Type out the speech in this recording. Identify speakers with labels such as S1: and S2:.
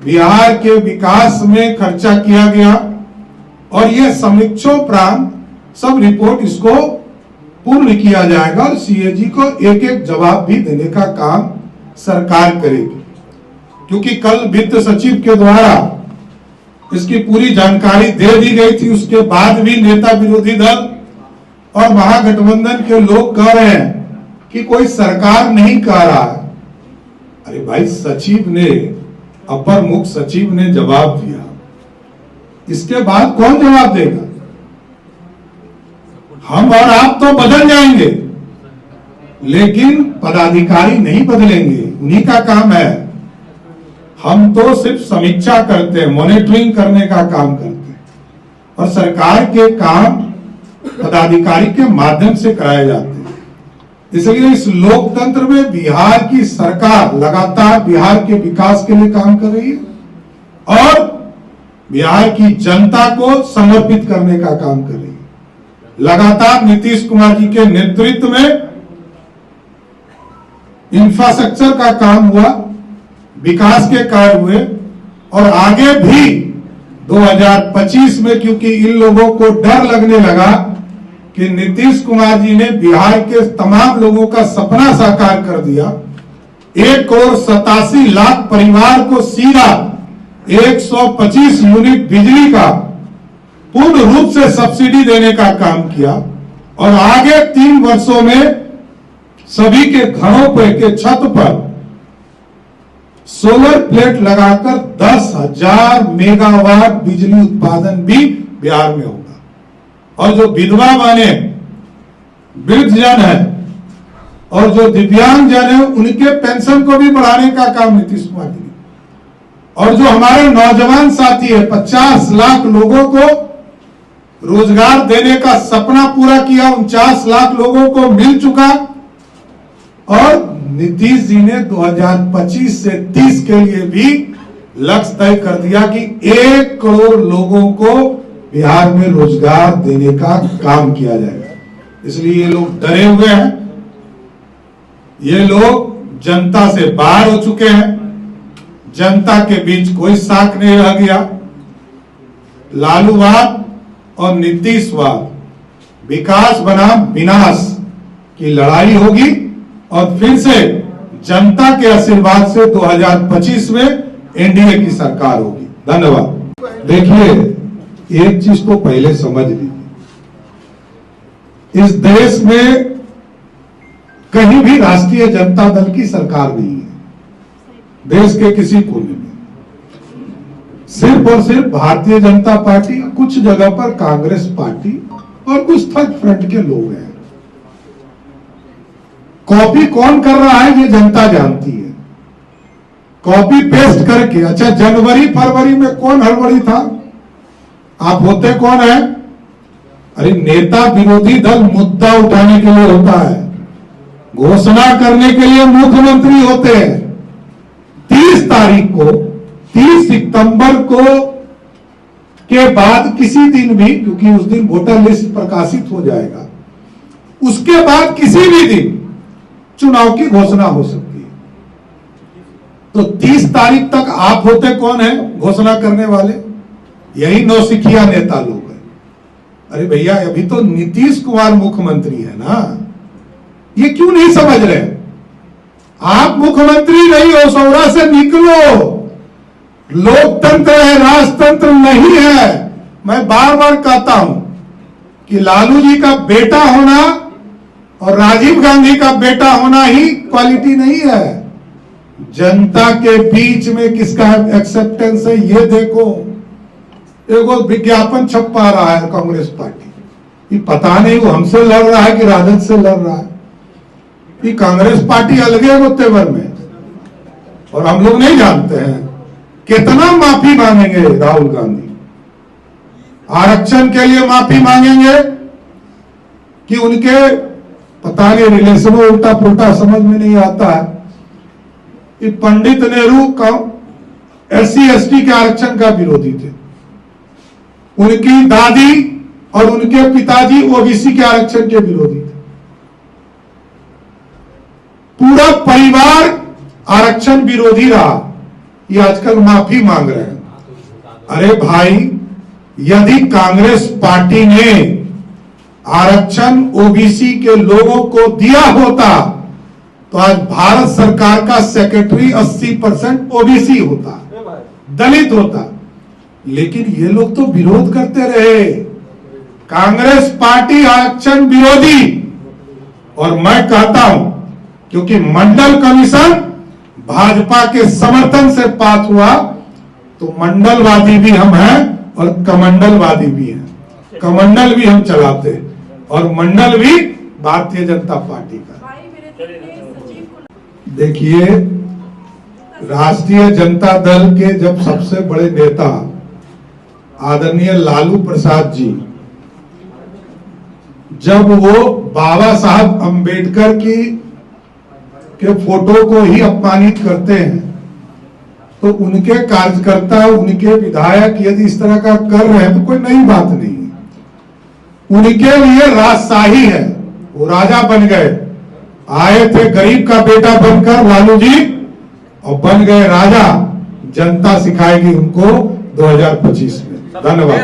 S1: बिहार के विकास में खर्चा किया गया और यह समीक्षोपरांत सब रिपोर्ट इसको पूर्ण किया जाएगा और सीएजी को एक एक जवाब भी देने का काम सरकार करेगी। क्योंकि कल वित्त सचिव के द्वारा इसकी पूरी जानकारी दे दी गई थी, उसके बाद भी नेता विरोधी दल और महागठबंधन के लोग कह रहे हैं कि कोई सरकार नहीं कह रहा है। अरे भाई, सचिव ने, अपर मुख्य सचिव ने जवाब दिया, इसके बाद कौन जवाब देगा? हम और आप तो बदल जाएंगे, लेकिन पदाधिकारी नहीं बदलेंगे, उन्हीं का काम है। हम तो सिर्फ समीक्षा करते हैं, मॉनिटरिंग करने का काम करते हैं और सरकार के काम पदाधिकारी के माध्यम से कराए जाते हैं। इसलिए इस लोकतंत्र में बिहार की सरकार लगातार बिहार के विकास के लिए काम कर रही है और बिहार की जनता को समर्पित करने का काम कर रही है। लगातार नीतीश कुमार जी के नेतृत्व में इंफ्रास्ट्रक्चर का काम हुआ, विकास के कार्य हुए और आगे भी 2025 में, क्योंकि इन लोगों को डर लगने लगा कि नीतीश कुमार जी ने बिहार के तमाम लोगों का सपना साकार कर दिया। 1,87,00,000 परिवार को सीधा 125 यूनिट बिजली का पूर्ण रूप से सब्सिडी देने का काम किया और आगे 3 वर्षों में सभी के घरों पर के छत पर सोलर प्लेट लगाकर 10,000 मेगावाट बिजली उत्पादन भी बिहार में होगा। और जो विधवा बने, वृद्धजन है और जो दिव्यांग जन है, उनके पेंशन को भी बढ़ाने का काम नीतीश कुमार जी ने। और जो हमारे नौजवान साथी है, 50 लाख लोगों को रोजगार देने का सपना पूरा किया, 49 लाख लोगों को मिल चुका। और नीतीश जी ने 2025 से 30 के लिए भी लक्ष्य तय कर दिया कि 1 करोड़ लोगों को बिहार में रोजगार देने का काम किया जाएगा। इसलिए ये लोग डरे हुए हैं, ये लोग जनता से बाहर हो चुके हैं, जनता के बीच कोई साख नहीं रह गया। लालूवाद और नीतीशवाद, विकास बनाम विनाश की लड़ाई होगी और फिर से जनता के आशीर्वाद से 2025 में एनडीए की सरकार होगी। धन्यवाद। देखिए, एक चीज तो पहले समझ लीजिए, इस देश में कहीं भी राष्ट्रीय जनता दल की सरकार नहीं है। देश के किसी कोने में सिर्फ और सिर्फ भारतीय जनता पार्टी, कुछ जगह पर कांग्रेस पार्टी और कुछ थर्ड फ्रंट के लोग हैं। कॉपी कौन कर रहा है ये जनता जानती है। कॉपी पेस्ट करके, अच्छा जनवरी फरवरी में कौन हड़बड़ी था? आप होते कौन है? अरे नेता विरोधी दल मुद्दा उठाने के लिए होता है, घोषणा करने के लिए मुख्यमंत्री होते हैं। 30 तारीख को, 30 सितंबर को के बाद किसी दिन भी, क्योंकि उस दिन वोटर लिस्ट प्रकाशित हो जाएगा, उसके बाद किसी भी दिन चुनाव की घोषणा हो सकती है। तो 30 तारीख तक आप होते कौन है घोषणा करने वाले? यही नौसिखिया नेता लोग हैं। अरे भैया, अभी तो नीतीश कुमार मुख्यमंत्री है ना, ये क्यों नहीं समझ रहे? आप मुख्यमंत्री नहीं हो, सौरा से निकलो। लोकतंत्र है, राजतंत्र नहीं है। मैं बार बार कहता हूं कि लालू जी का बेटा होना और राजीव गांधी का बेटा होना ही क्वालिटी नहीं है। जनता के बीच में किसका एक्सेप्टेंस है ये देखो। एगो विज्ञापन छप पा रहा है कांग्रेस पार्टी, ये पता नहीं वो हमसे लड़ रहा है कि राजद से लड़ रहा है। ये कांग्रेस पार्टी अलगे है तेवर में, और हम लोग नहीं जानते हैं कितना माफी मांगेंगे राहुल गांधी। आरक्षण के लिए माफी मांगेंगे कि उनके पता नहीं रिलेशन उल्टा पुल्टा समझ में नहीं आता है। ये पंडित नेहरू का SC ST के आरक्षण का विरोधी थे, उनकी दादी और उनके पिताजी OBC के आरक्षण के विरोधी थे। पूरा परिवार आरक्षण विरोधी रहा ये आजकल माफी मांग रहे हैं। अरे भाई, यदि कांग्रेस पार्टी ने आरक्षण ओबीसी के लोगों को दिया होता तो आज भारत सरकार का सेक्रेटरी 80% ओबीसी होता, दलित होता। लेकिन ये लोग तो विरोध करते रहे, कांग्रेस पार्टी आरक्षण विरोधी। और मैं कहता हूं क्योंकि मंडल कमीशन भाजपा के समर्थन से पास हुआ, तो मंडलवादी भी हम हैं और कमंडलवादी भी हैं। कमंडल भी हम चलाते हैं और मंडल भी भारतीय जनता पार्टी का। देखिए, राष्ट्रीय जनता दल के जब सबसे बड़े नेता आदरणीय लालू प्रसाद जी, जब वो बाबा साहब अंबेडकर के फोटो को ही अपमानित करते हैं, तो उनके कार्यकर्ता, उनके विधायक यदि इस तरह का कर रहे हैं तो कोई नई बात नहीं है। उनके लिए राजशाही है, वो राजा बन गए। आए थे गरीब का बेटा बनकर लालू जी और बन गए राजा। जनता सिखाएगी उनको 2025 में। धन्यवाद।